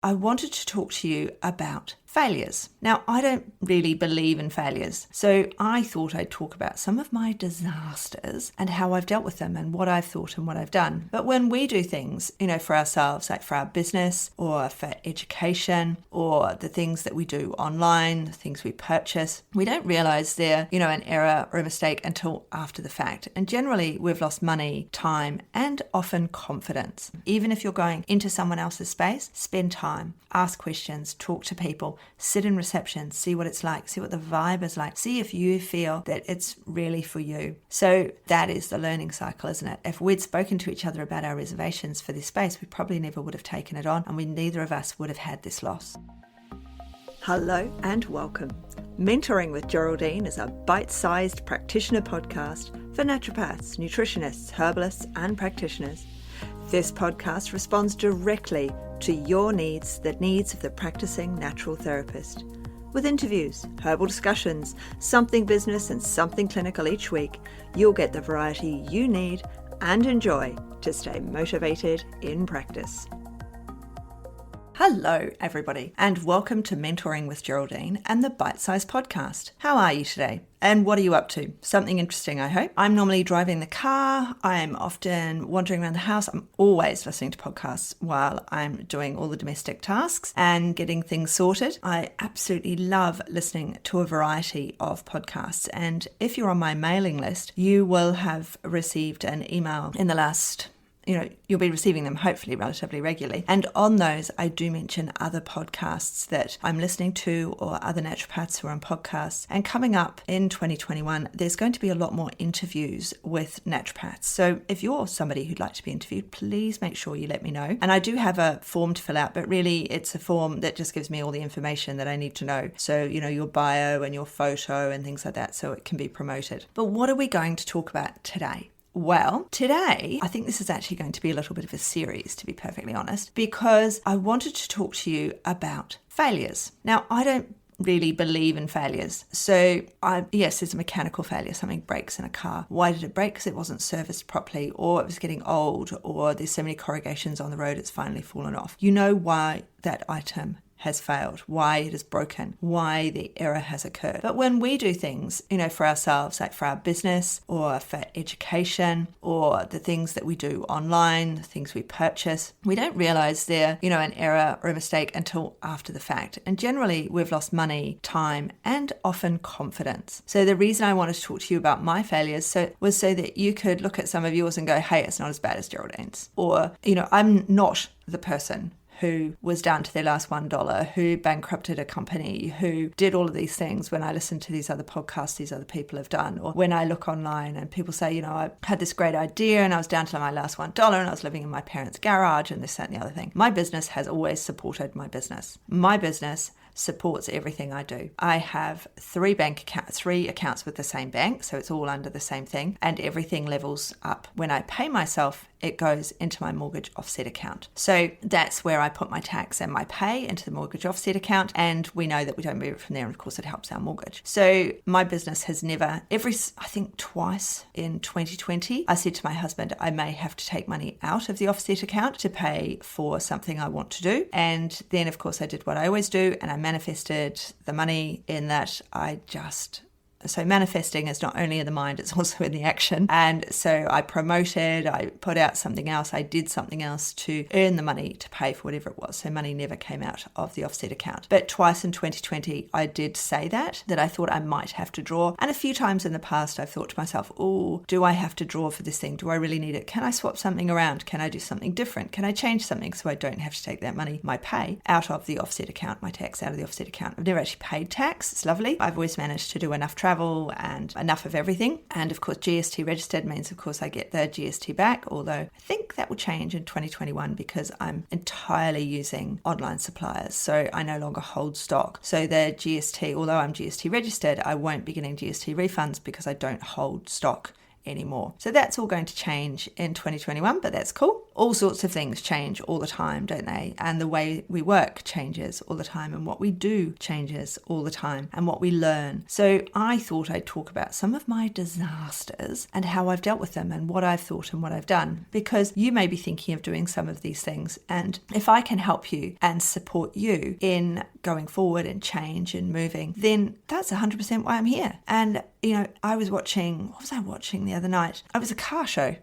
I wanted to talk to you about failures. Now, I don't really believe in failures, so I thought I'd talk about some of my disasters and how I've dealt with them and what I've thought and what I've done. But when we do things, for ourselves, like for our business or for education or the things that we do online, the things we purchase, we don't realize they're, an error or a mistake until after the fact. And generally, we've lost money, time, and often confidence. Even if you're going into someone else's space, spend time, ask questions, talk to people, sit in reception, see what it's like, see what the vibe is like, see if you feel that it's really for you. So that is the learning cycle, isn't it? If we'd spoken to each other about our reservations for this space, we probably never would have taken it on, and neither of us would have had this loss. Hello and welcome. Mentoring with Geraldine is a bite-sized practitioner podcast for naturopaths, nutritionists, herbalists, and practitioners. This podcast responds directly to your needs, the needs of the practicing natural therapist. With interviews, herbal discussions, something business and something clinical each week, you'll get the variety you need and enjoy to stay motivated in practice. Hello, everybody, and welcome to Mentoring with Geraldine and the Bite Size Podcast. How are you today? And what are you up to? Something interesting, I hope. I'm normally driving the car. I'm often wandering around the house. I'm always listening to podcasts while I'm doing all the domestic tasks and getting things sorted. I absolutely love listening to a variety of podcasts. And if you're on my mailing list, you will have received an email in the last you'll be receiving them hopefully relatively regularly. And on those, I do mention other podcasts that I'm listening to or other naturopaths who are on podcasts. And coming up in 2021, there's going to be a lot more interviews with naturopaths. So if you're somebody who'd like to be interviewed, please make sure you let me know. And I do have a form to fill out, but really it's a form that just gives me all the information that I need to know. So, your bio and your photo and things like that, so it can be promoted. But what are we going to talk about today? Well, today, I think this is actually going to be a little bit of a series, to be perfectly honest, because I wanted to talk to you about failures. Now, I don't really believe in failures. So yes, there's a mechanical failure. Something breaks in a car. Why did it break? Because it wasn't serviced properly, or it was getting old, or there's so many corrugations on the road it's finally fallen off. You know why that item has failed, why it is broken, why the error has occurred. But when we do things, for ourselves, like for our business or for education or the things that we do online, the things we purchase, we don't realize they're, an error or a mistake until after the fact. And generally, we've lost money, time, and often confidence. So the reason I wanted to talk to you about my failures was so that you could look at some of yours and go, hey, it's not as bad as Geraldine's. Or, I'm not the person who was down to their last $1, who bankrupted a company, who did all of these things when I listen to these other podcasts these other people have done, or when I look online and people say, I had this great idea and I was down to my last $1 and I was living in my parents' garage and this, that, and the other thing. My business has always supported my business. My business supports everything I do. I have three accounts with the same bank, so it's all under the same thing, and everything levels up. When I pay myself, it goes into my mortgage offset account. So that's where I put my tax and my pay into the mortgage offset account, and we know that we don't move it from there, and of course it helps our mortgage. So my business has never, I think twice in 2020, I said to my husband, I may have to take money out of the offset account to pay for something I want to do. And then of course I did what I always do, and I manifested the money in that So manifesting is not only in the mind, it's also in the action. And so I promoted, I put out something else, I did something else to earn the money to pay for whatever it was. So money never came out of the offset account. But twice in 2020, I did say that I thought I might have to draw. And a few times in the past, I've thought to myself, do I have to draw for this thing? Do I really need it? Can I swap something around? Can I do something different? Can I change something so I don't have to take that money, my pay, out of the offset account, my tax out of the offset account? I've never actually paid tax. It's lovely. I've always managed to do enough travel and enough of everything. And of course, GST registered means, of course, I get the GST back, although I think that will change in 2021 because I'm entirely using online suppliers. So I no longer hold stock. So the GST, although I'm GST registered, I won't be getting GST refunds because I don't hold stock anymore. So that's all going to change in 2021, but that's cool. all sorts of things change all the time, don't they? And the way we work changes all the time, and what we do changes all the time, and what we learn. So I thought I'd talk about some of my disasters and how I've dealt with them and what I've thought and what I've done, because you may be thinking of doing some of these things. And if I can help you and support you in going forward and change and moving, then that's 100% why I'm here. And, I was watching, what was I watching the other night? It was a car show.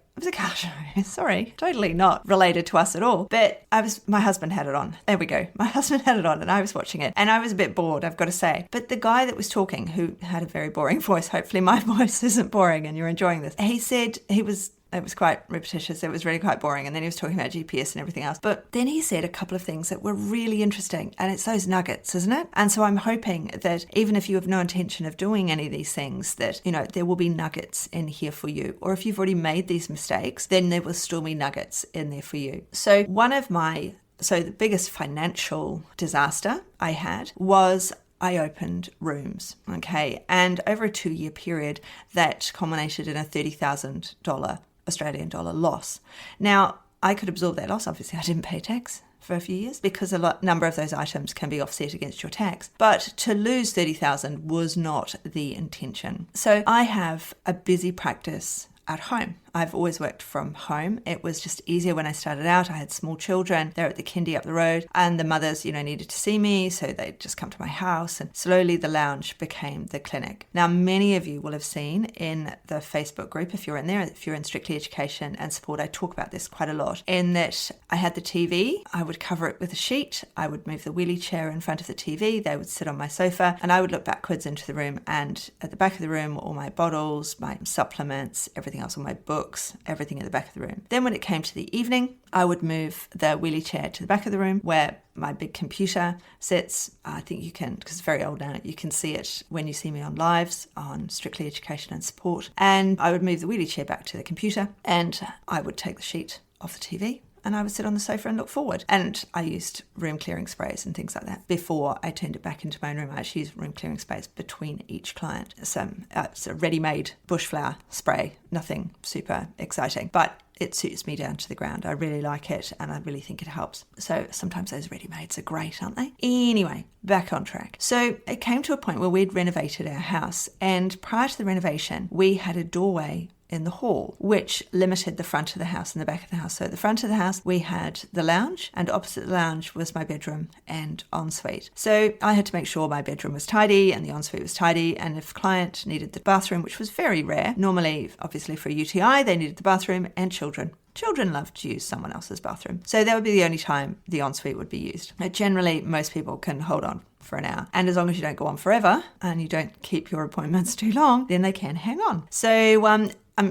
Sorry, totally not related to us at all. But my husband had it on. There we go. My husband had it on and I was watching it. And I was a bit bored, I've got to say. But the guy that was talking, who had a very boring voice, hopefully my voice isn't boring and you're enjoying this. He said it was quite repetitious. It was really quite boring. And then he was talking about GPS and everything else. But then he said a couple of things that were really interesting. And it's those nuggets, isn't it? And so I'm hoping that even if you have no intention of doing any of these things, that, there will be nuggets in here for you. Or if you've already made these mistakes, then there will still be nuggets in there for you. So the biggest financial disaster I had was I opened rooms, okay? And over a 2-year period, that culminated in a $30,000 Australian dollar loss. Now, I could absorb that loss. Obviously, I didn't pay tax for a few years because a number of those items can be offset against your tax. But to lose 30,000 was not the intention. So I have a busy practice at home. I've always worked from home. It was just easier when I started out. I had small children. They're at the kindy up the road, and the mothers, needed to see me, so they'd just come to my house, and slowly the lounge became the clinic. Now, many of you will have seen in the Facebook group, if you're in there, if you're in Strictly Education and Support, I talk about this quite a lot, in that I had the TV, I would cover it with a sheet, I would move the wheelie chair in front of the TV, they would sit on my sofa, and I would look backwards into the room, and at the back of the room were all my bottles, my supplements, everything else, all my books, everything in the back of the room. Then when it came to the evening, I would move the wheelie chair to the back of the room where my big computer sits. I think you can, because it's very old now, you can see it when you see me on lives on Strictly Education and Support. And I would move the wheelie chair back to the computer and I would take the sheet off the TV and I would sit on the sofa and look forward. And I used room clearing sprays and things like that. Before I turned it back into my own room, I actually used room clearing sprays between each client. It's a ready-made bush flower spray, nothing super exciting, but it suits me down to the ground. I really like it and I really think it helps. So sometimes those ready-mades are great, aren't they? Anyway, back on track. So it came to a point where we'd renovated our house, and prior to the renovation, we had a doorway in the hall, which limited the front of the house and the back of the house. So at the front of the house, we had the lounge, and opposite the lounge was my bedroom and ensuite. So I had to make sure my bedroom was tidy and the ensuite was tidy. And if a client needed the bathroom, which was very rare, normally, obviously for a UTI, they needed the bathroom, and children. Children love to use someone else's bathroom. So that would be the only time the ensuite would be used. But generally, most people can hold on for an hour. And as long as you don't go on forever and you don't keep your appointments too long, then they can hang on. So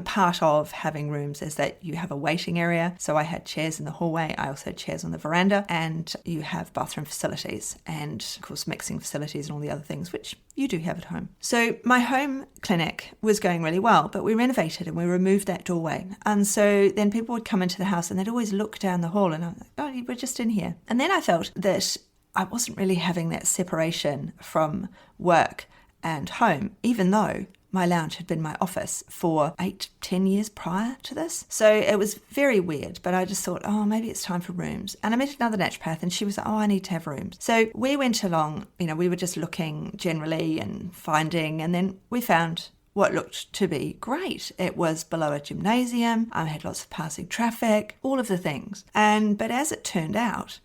part of having rooms is that you have a waiting area. So I had chairs in the hallway. I also had chairs on the veranda, and you have bathroom facilities and, of course, mixing facilities and all the other things, which you do have at home. So my home clinic was going really well, but we renovated and we removed that doorway. And so then people would come into the house and they'd always look down the hall and I'm like, oh, we're just in here. And then I felt that I wasn't really having that separation from work and home, even though my lounge had been my office for 8-10 years prior to this. So it was very weird, but I just thought, oh, maybe it's time for rooms. And I met another naturopath and she was like, oh, I need to have rooms. So we went along, we were just looking generally and finding, and then we found what looked to be great. It was below a gymnasium. I had lots of passing traffic, all of the things. But as it turned out,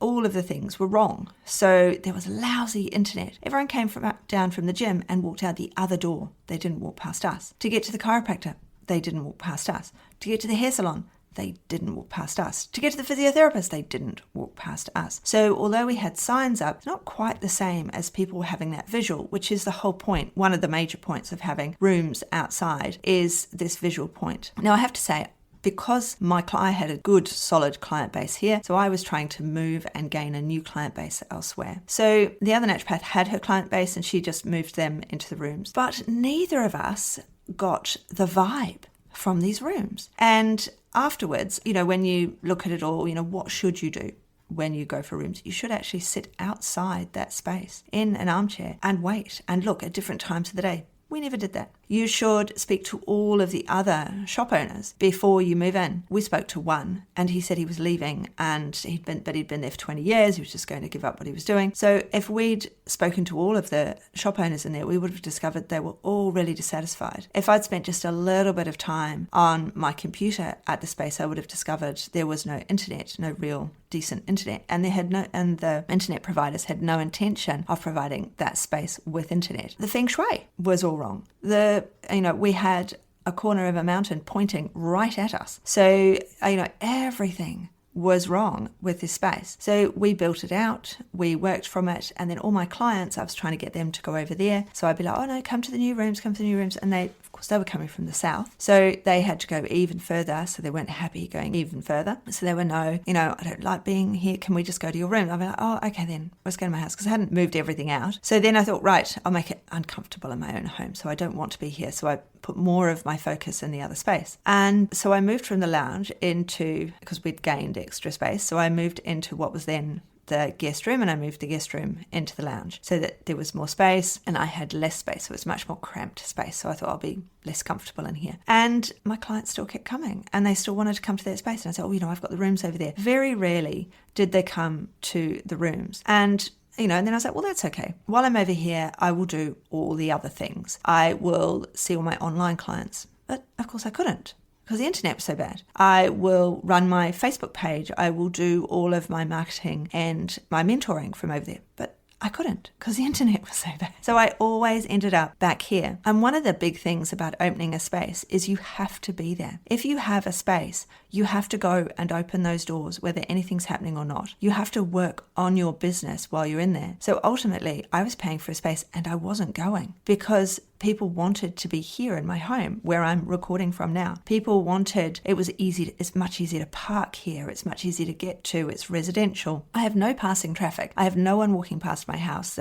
all of the things were wrong. So there was lousy internet. Everyone came down from the gym and walked out the other door. They didn't walk past us. To get to the chiropractor, they didn't walk past us. To get to the hair salon, they didn't walk past us. To get to the physiotherapist, they didn't walk past us. So although we had signs up, it's not quite the same as people having that visual, which is the whole point. One of the major points of having rooms outside is this visual point. Now, I have to say, because I had a good, solid client base here, so I was trying to move and gain a new client base elsewhere. So the other naturopath had her client base and she just moved them into the rooms. But neither of us got the vibe from these rooms. And afterwards, when you look at it all, what should you do when you go for rooms? You should actually sit outside that space in an armchair and wait and look at different times of the day. We never did that. You should speak to all of the other shop owners before you move in. We spoke to one and he said he was leaving and he'd been there for 20 years. He was just going to give up what he was doing. So if we'd spoken to all of the shop owners in there, we would have discovered they were all really dissatisfied. If I'd spent just a little bit of time on my computer at the space, I would have discovered there was no internet, no real decent internet, and the internet providers had no intention of providing that space with internet. The feng shui was all wrong. We had a corner of a mountain pointing right at us. So, everything was wrong with this space. So we built it out, we worked from it, and then all my clients, I was trying to get them to go over there. So I'd be like, oh no, come to the new rooms. And they were coming from the south. So they had to go even further. So they weren't happy going even further. So they were, no, I don't like being here. Can we just go to your room? I'd be like, oh, okay then, let's go to my house, because I hadn't moved everything out. So then I thought, right, I'll make it uncomfortable in my own home. So I don't want to be here. So I put more of my focus in the other space. And so I moved from the lounge because we'd gained extra space. So I moved into what was then the guest room, and I moved the guest room into the lounge so that there was more space and I had less space. So it was much more cramped space. So I thought I'll be less comfortable in here. And my clients still kept coming and they still wanted to come to that space. And I said, I've got the rooms over there. Very rarely did they come to the rooms. And and then I was like, well, that's okay. While I'm over here, I will do all the other things. I will see all my online clients. But of course I couldn't, because the internet was so bad. I will run my Facebook page. I will do all of my marketing and my mentoring from over there. But I couldn't, because the internet was so bad. So I always ended up back here. And one of the big things about opening a space is you have to be there. If you have a space, you have to go and open those doors, whether anything's happening or not. You have to work on your business while you're in there. So ultimately, I was paying for a space and I wasn't going because people wanted to be here in my home where I'm recording from now. It's much easier to park here. It's much easier to get to. It's residential. I have no passing traffic. I have no one walking past my house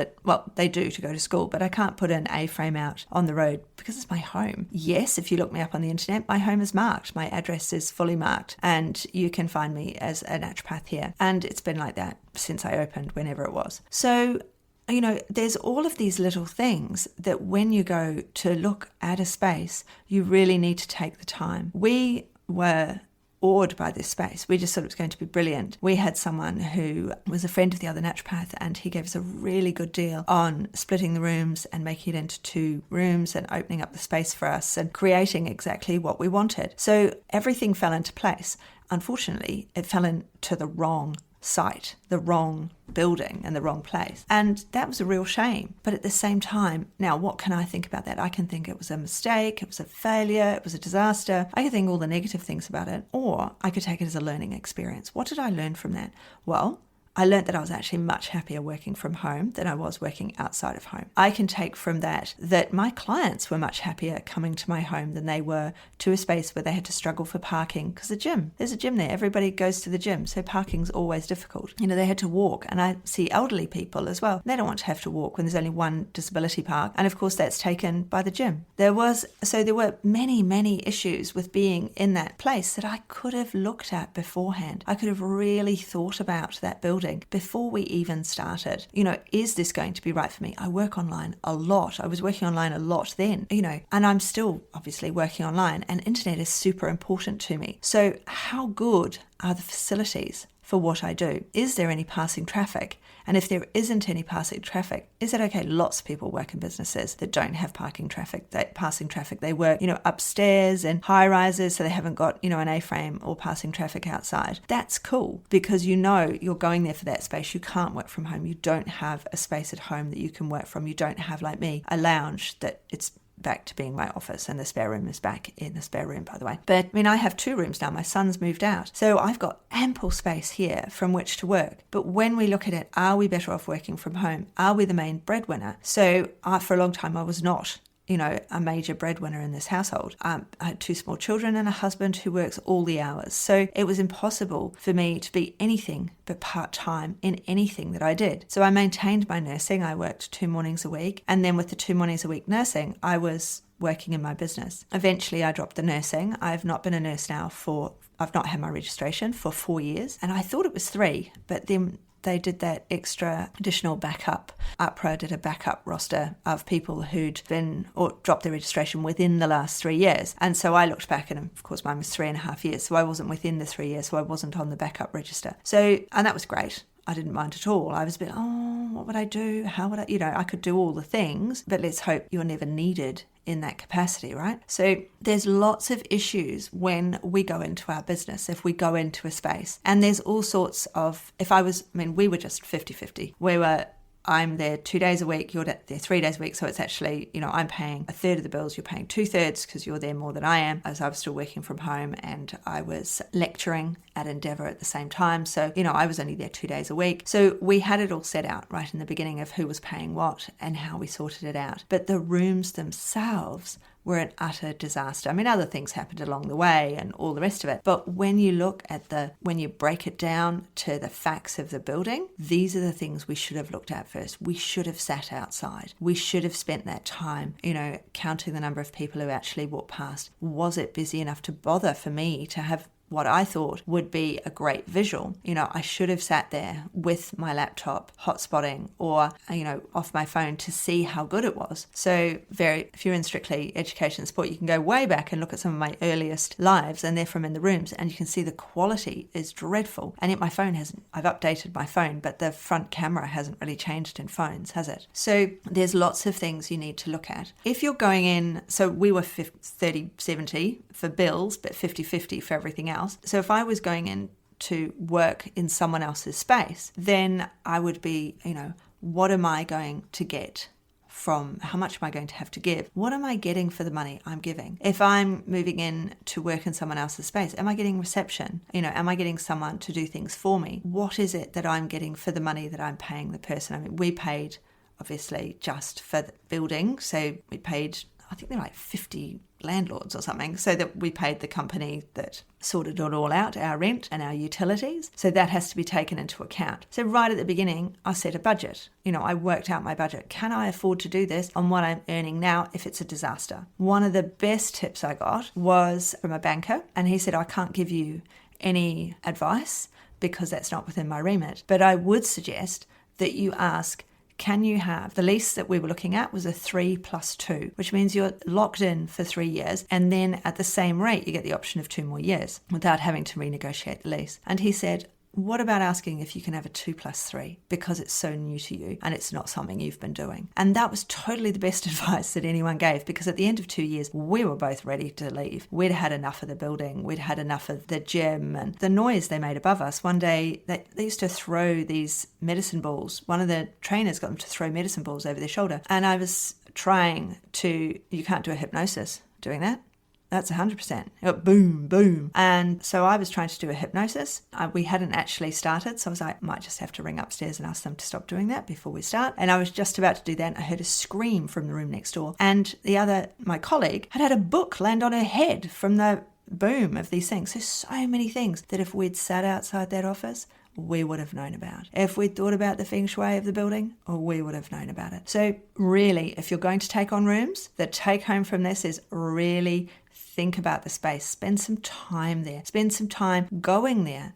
they do to go to school, but I can't put an A-frame out on the road because it's my home. Yes, if you look me up on the internet, my home is marked. My address is fully marked and you can find me as a naturopath here. And it's been like that since I opened, whenever it was. So there's all of these little things that when you go to look at a space, you really need to take the time. We were awed by this space. We just thought it was going to be brilliant. We had someone who was a friend of the other naturopath and he gave us a really good deal on splitting the rooms and making it into 2 rooms and opening up the space for us and creating exactly what we wanted. So everything fell into place. Unfortunately, it fell into the wrong site, the wrong building and the wrong place. And that was a real shame. But at the same time, now what can I think about that? I can think it was a mistake, it was a failure, it was a disaster. I could think all the negative things about it, or I could take it as a learning experience. What did I learn from that? Well, I learned that I was actually much happier working from home than I was working outside of home. I can take from that my clients were much happier coming to my home than they were to a space where they had to struggle for parking, because there's a gym there. Everybody goes to the gym, so parking's always difficult. They had to walk, and I see elderly people as well. They don't want to have to walk when there's only one disability park, and of course that's taken by the gym. There were many, many issues with being in that place that I could have looked at beforehand. I could have really thought about that building before we even started. Is this going to be right for me? I work online a lot. I was working online a lot then, and I'm still obviously working online, and internet is super important to me. So how good are the facilities for what I do? Is there any passing traffic? And if there isn't any passing traffic, is it okay? Lots of people work in businesses that don't have passing traffic. They work, upstairs and high rises, so they haven't got, an A-frame or passing traffic outside. That's cool because you're going there for that space. You can't work from home. You don't have a space at home that you can work from. You don't have, like me, a lounge that it's back to being my office, and the spare room is back in the spare room, by the way. But I have 2 rooms now. My son's moved out, so I've got ample space here from which to work. But when we look at it, are we better off working from home? Are we the main breadwinner? So for a long time I was not a major breadwinner in this household. I had 2 small children and a husband who works all the hours. So it was impossible for me to be anything but part-time in anything that I did. So I maintained my nursing. I worked 2 mornings a week. And then with the 2 mornings a week nursing, I was working in my business. Eventually I dropped the nursing. I've not been a nurse now I've not had my registration for 4 years. And I thought it was 3, but then they did that extra additional backup. APRA did a backup roster of people who'd been or dropped their registration within the last 3 years. And so I looked back, and of course mine was 3.5 years. So I wasn't within the 3 years, so I wasn't on the backup register. So, and that was great. I didn't mind at all. I was a bit, what would I do? How would I, I could do all the things, but let's hope you're never needed in that capacity, right? So there's lots of issues when we go into our business, if we go into a space. And there's all sorts of, we were just 50-50. I'm there 2 days a week, you're there 3 days a week. So it's actually, I'm paying a third of the bills, you're paying 2/3 because you're there more than I am, as I was still working from home and I was lecturing at Endeavour at the same time. So, I was only there 2 days a week. So we had it all set out right in the beginning of who was paying what and how we sorted it out. But the rooms themselves were an utter disaster. Other things happened along the way and all the rest of it. But when you look at when you break it down to the facts of the building, these are the things we should have looked at first. We should have sat outside. We should have spent that time, counting the number of people who actually walked past. Was it busy enough to bother for me to have what I thought would be a great visual? I should have sat there with my laptop hotspotting or, off my phone to see how good it was. So if you're in strictly education sport, you can go way back and look at some of my earliest lives, and they're from in the rooms, and you can see the quality is dreadful. And yet my phone I've updated my phone, but the front camera hasn't really changed in phones, has it? So there's lots of things you need to look at. If you're going in, so we were 30-70 for bills, but 50-50 for everything else. So if I was going in to work in someone else's space, then I would be, what am I going to get from, how much am I going to have to give? What am I getting for the money I'm giving? If I'm moving in to work in someone else's space, am I getting reception? Am I getting someone to do things for me? What is it that I'm getting for the money that I'm paying the person? We paid, obviously, just for the building. So we paid, I think they're like 50 landlords or something, so that we paid the company that sorted it all out, our rent and our utilities. So that has to be taken into account. So right at the beginning, I set a budget. I worked out my budget. Can I afford to do this on what I'm earning now if it's a disaster? One of the best tips I got was from a banker, and he said, I can't give you any advice because that's not within my remit, but I would suggest that you ask, can you have, the lease that we were looking at was a 3+2, which means you're locked in for 3 years, and then at the same rate you get the option of 2 more years without having to renegotiate the lease. And he said, what about asking if you can have a 2+3 because it's so new to you and it's not something you've been doing? And that was totally the best advice that anyone gave, because at the end of 2 years, we were both ready to leave. We'd had enough of the building. We'd had enough of the gym and the noise they made above us. One day, they used to throw these medicine balls. One of the trainers got them to throw medicine balls over their shoulder. And I was you can't do a hypnosis doing that. That's 100%. Boom, boom. And so I was trying to do a hypnosis. We hadn't actually started. So I was like, I might just have to ring upstairs and ask them to stop doing that before we start. And I was just about to do that. And I heard a scream from the room next door. And my colleague, had a book land on her head from the boom of these things. There's so many things that if we'd sat outside that office, we would have known about. If we'd thought about the feng shui of the building, we would have known about it. So really, if you're going to take on rooms, the take home from this is really think about the space. Spend some time there. Spend some time going there.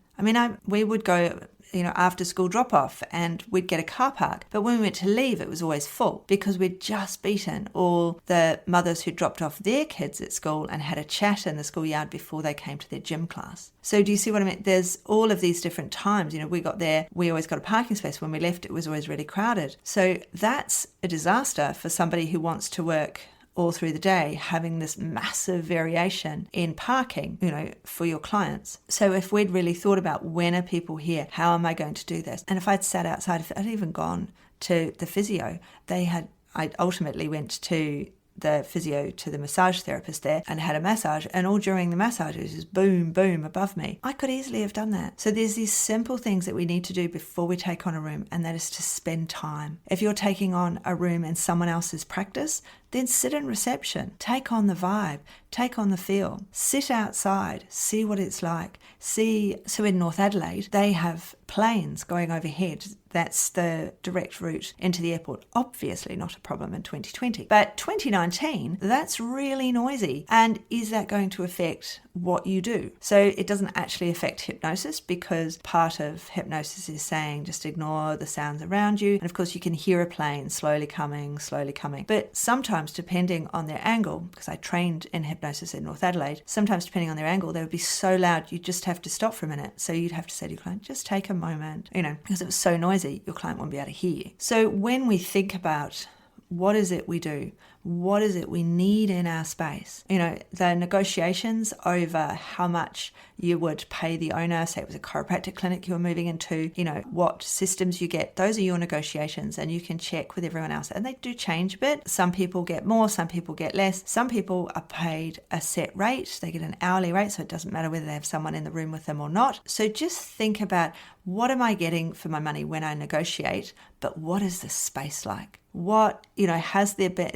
We would go, after school drop off and we'd get a car park. But when we went to leave, it was always full because we'd just beaten all the mothers who dropped off their kids at school and had a chat in the schoolyard before they came to their gym class. So do you see what I mean? There's all of these different times. We got there, we always got a parking space. When we left, it was always really crowded. So that's a disaster for somebody who wants to work all through the day, having this massive variation in parking, for your clients. So if we'd really thought about, when are people here? How am I going to do this? And if I'd sat outside, if I'd even gone to the physio, I ultimately went to the physio, to the massage therapist there, and had a massage, and all during the massage it was just boom, boom above me. I could easily have done that. So there's these simple things that we need to do before we take on a room, and that is to spend time. If you're taking on a room in someone else's practice, then sit in reception, take on the vibe, take on the feel, sit outside, see what it's like. So in North Adelaide, they have planes going overhead. That's the direct route into the airport. Obviously not a problem in 2020. But 2019, that's really noisy. And is that going to affect what you do? So it doesn't actually affect hypnosis, because part of hypnosis is saying just ignore the sounds around you. And of course you can hear a plane slowly coming. But sometimes, depending on their angle, because I trained in hypnosis in North Adelaide, sometimes depending on their angle, they would be so loud you just have to stop for a minute. So you'd have to say to your client, just take a moment, because it was so noisy, your client won't be able to hear you. So when we think about what is it we do, what is it we need in our space, the negotiations over how much you would pay the owner, say it was a chiropractic clinic you were moving into, what systems you get, those are your negotiations, and you can check with everyone else. And they do change a bit. Some people get more, some people get less. Some people are paid a set rate, they get an hourly rate, so it doesn't matter whether they have someone in the room with them or not. So just think about, what am I getting for my money when I negotiate, but what is the space like? What, is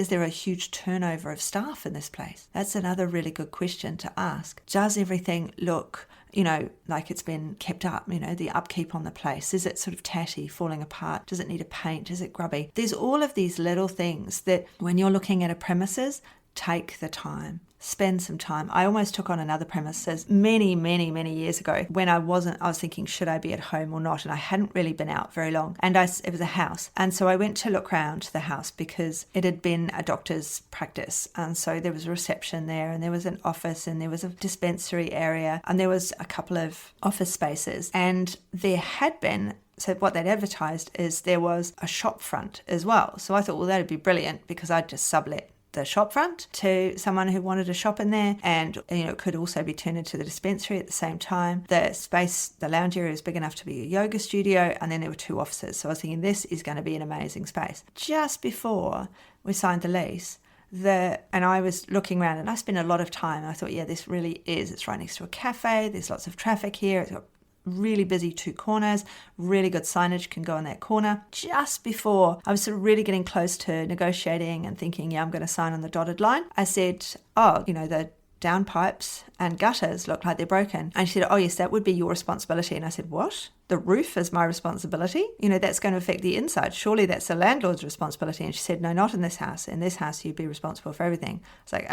there a huge turnover of staff in this place? That's another really good question to ask. Does everything look, like it's been kept up, the upkeep on the place? Is it sort of tatty, falling apart? Does it need a paint? Is it grubby? There's all of these little things that when you're looking at a premises, take the time. Spend some time. I almost took on another premises many, many, many years ago when I was thinking, should I be at home or not? And I hadn't really been out very long. And it was a house. And so I went to look around the house because it had been a doctor's practice. And so there was a reception there, and there was an office, and there was a dispensary area, and there was a couple of office spaces. And there had been, so what they'd advertised is there was a shop front as well. So I thought, well, that'd be brilliant, because I'd just sublet the shop front to someone who wanted a shop in there, and it could also be turned into the dispensary at the same time. The space, the lounge area, is big enough to be a yoga studio, and then there were 2 offices. So I was thinking, this is going to be an amazing space. Just before we signed the lease, and I was looking around, and I spent a lot of time. I thought, yeah, this really is. It's right next to a cafe. There's lots of traffic here. It's got really busy 2 corners, really good signage can go in that corner. Just before I was sort of really getting close to negotiating and thinking, yeah, I'm going to sign on the dotted line, I said, the downpipes and gutters look like they're broken. And she said, oh yes, that would be your responsibility. And I said, what? The roof is my responsibility? That's going to affect the inside. Surely that's the landlord's responsibility. And she said, no, not in this house. In this house, you'd be responsible for everything. It's like,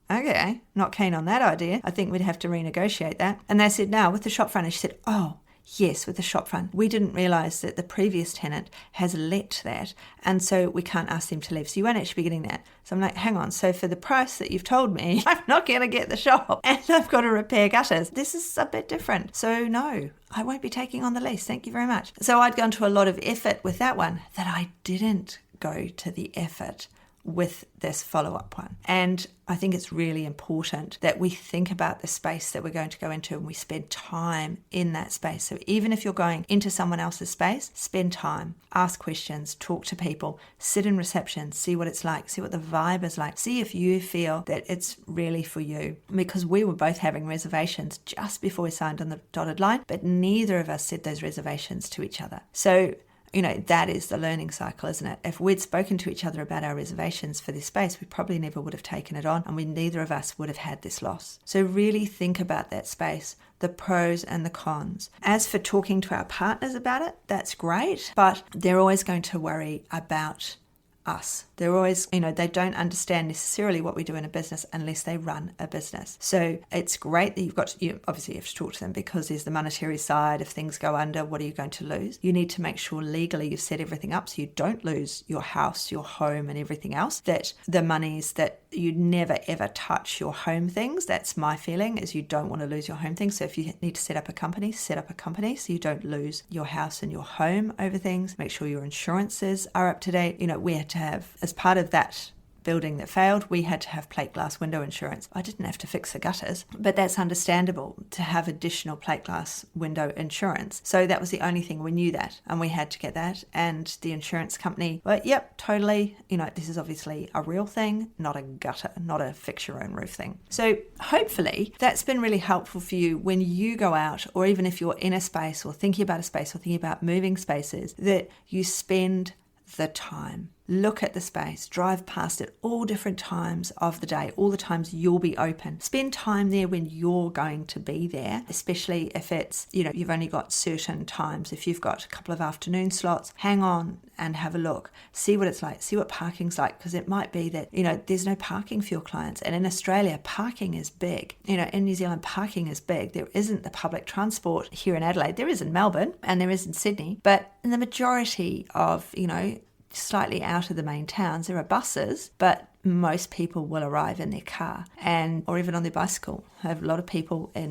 okay, not keen on that idea. I think we'd have to renegotiate that. And they said, now with the shop front. And she said, oh, yes, with the shop front. We didn't realise that the previous tenant has let that, and so we can't ask them to leave. So you won't actually be getting that. So I'm like, hang on. So for the price that you've told me, I'm not going to get the shop, and I've got to repair gutters. This is a bit different. So no, I won't be taking on the lease. Thank you very much. So I'd gone to a lot of effort with that one that I didn't go to the effort with this follow-up one. And I think it's really important that we think about the space that we're going to go into, and we spend time in that space. So even if you're going into someone else's space, spend time, ask questions, talk to people, sit in reception, see what it's like, see what the vibe is like, see if you feel that it's really for you. Because we were both having reservations just before we signed on the dotted line, but neither of us said those reservations to each other. So that is the learning cycle, isn't it? If we'd spoken to each other about our reservations for this space, we probably never would have taken it on, and neither of us would have had this loss. So really think about that space, the pros and the cons. As for talking to our partners about it, that's great, but they're always going to worry about us. They're always, they don't understand necessarily what we do in a business unless they run a business. So it's great that you obviously have to talk to them, because there's the monetary side. If things go under, what are you going to lose? You need to make sure legally you've set everything up so you don't lose your house, your home, and everything else. That the monies, that you never ever touch your home things. That's my feeling, is you don't want to lose your home things. So if you need to set up a company so you don't lose your house and your home over things. Make sure your insurances are up to date. We had to have, as part of that building that failed, we had to have plate glass window insurance. I didn't have to fix the gutters, but that's understandable to have additional plate glass window insurance. So that was the only thing. We knew that, and we had to get that. And the insurance company, but yep, totally, this is obviously a real thing, not a gutter, not a fix your own roof thing. So hopefully that's been really helpful for you when you go out, or even if you're in a space or thinking about a space or thinking about moving spaces, that you spend the time. look at the space, drive past it all different times of the day, all the times you'll be open. Spend time there when you're going to be there, especially if it's, you've only got certain times. If you've got a couple of afternoon slots, hang on and have a look. See what it's like, see what parking's like, because it might be that, there's no parking for your clients. And in Australia, parking is big. In New Zealand, parking is big. There isn't the public transport here in Adelaide. There is in Melbourne and there is in Sydney. But in the majority of, slightly out of the main towns, there are buses, but most people will arrive in their car or even on their bicycle. I have a lot of people at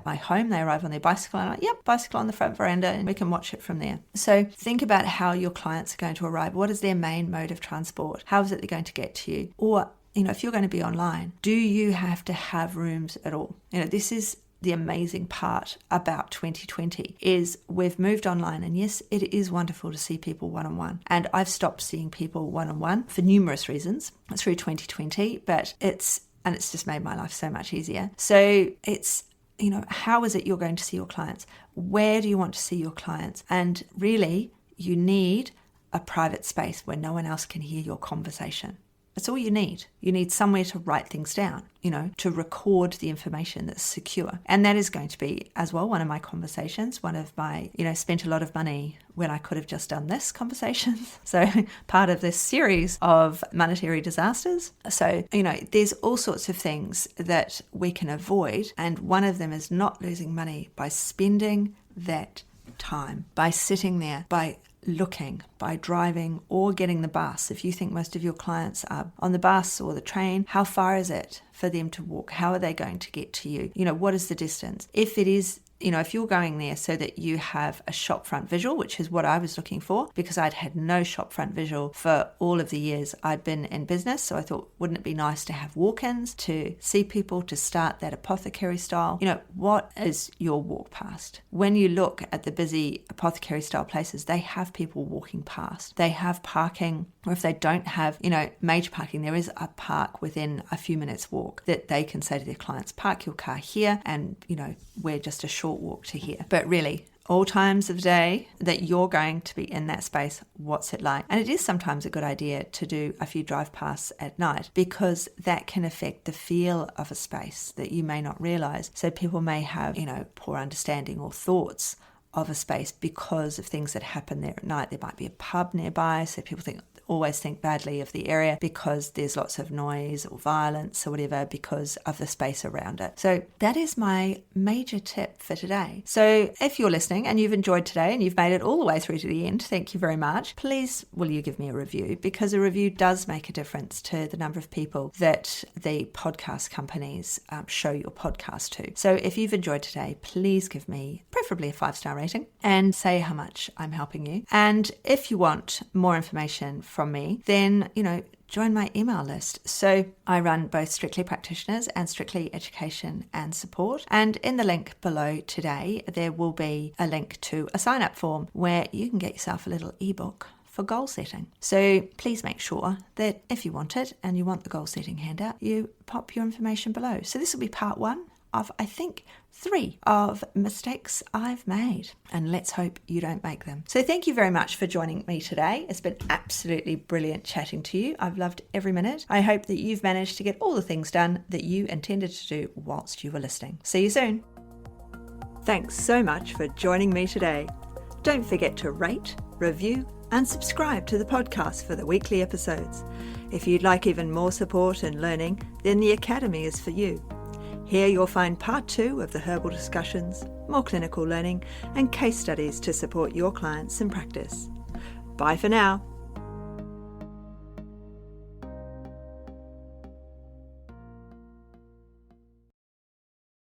my home, they arrive on their bicycle and I'm like, yep, bicycle on the front veranda, and we can watch it from there. So think about how your clients are going to arrive. What is their main mode of transport? How is it they're going to get to you? Or, if you're going to be online, do you have to have rooms at all? This is the amazing part about 2020 is we've moved online, and yes, it is wonderful to see people one-on-one, and I've stopped seeing people one-on-one for numerous reasons through 2020, but it's just made my life so much easier. So it's, how is it you're going to see your clients? Where do you want to see your clients? And really, you need a private space where no one else can hear your conversation. That's all you need. You need somewhere to write things down, to record the information that's secure. And that is going to be, as well, one of my conversations, one of my, spent a lot of money when I could have just done this conversations. So part of this series of monetary disasters. So, there's all sorts of things that we can avoid. And one of them is not losing money by spending that time, by sitting there, by looking, by driving or getting the bus. If you think most of your clients are on the bus or the train, how far is it for them to walk? How are they going to get to you? What is the distance? If it is, if you're going there so that you have a shop front visual, which is what I was looking for, because I'd had no shop front visual for all of the years I'd been in business. So I thought, wouldn't it be nice to have walk-ins, to see people, to start that apothecary style? What is your walk past? When you look at the busy apothecary style places, they have people walking past. They have parking, or if they don't have, major parking, there is a park within a few minutes walk that they can say to their clients, park your car here, and, we're just a short walk to here. But really, all times of the day that you're going to be in that space, what's it like? And it is sometimes a good idea to do a few drive pasts at night, because that can affect the feel of a space that you may not realize. So people may have, poor understanding or thoughts of a space because of things that happen there at night. There might be a pub nearby, so people always think badly of the area because there's lots of noise or violence or whatever because of the space around it. So that is my major tip for today. So if you're listening and you've enjoyed today and you've made it all the way through to the end, thank you very much. Please will you give me a review, because a review does make a difference to the number of people that the podcast companies show your podcast to. So if you've enjoyed today, please give me preferably a 5-star rating and say how much I'm helping you. And if you want more information from me, then, join my email list. So I run both Strictly Practitioners and Strictly Education and Support. And in the link below today, there will be a link to a sign-up form where you can get yourself a little ebook for goal setting. So please make sure that if you want it and you want the goal setting handout, you pop your information below. So this will be part 1 of, I think, 3 of mistakes I've made, and let's hope you don't make them. So thank you very much for joining me today. It's been absolutely brilliant chatting to you. I've loved every minute. I hope that you've managed to get all the things done that you intended to do whilst you were listening. See you soon. Thanks so much for joining me today. Don't forget to rate, review, and subscribe to the podcast for the weekly episodes. If you'd like even more support and learning, then the Academy is for you. Here you'll find part 2 of the herbal discussions, more clinical learning, and case studies to support your clients in practice. Bye for now.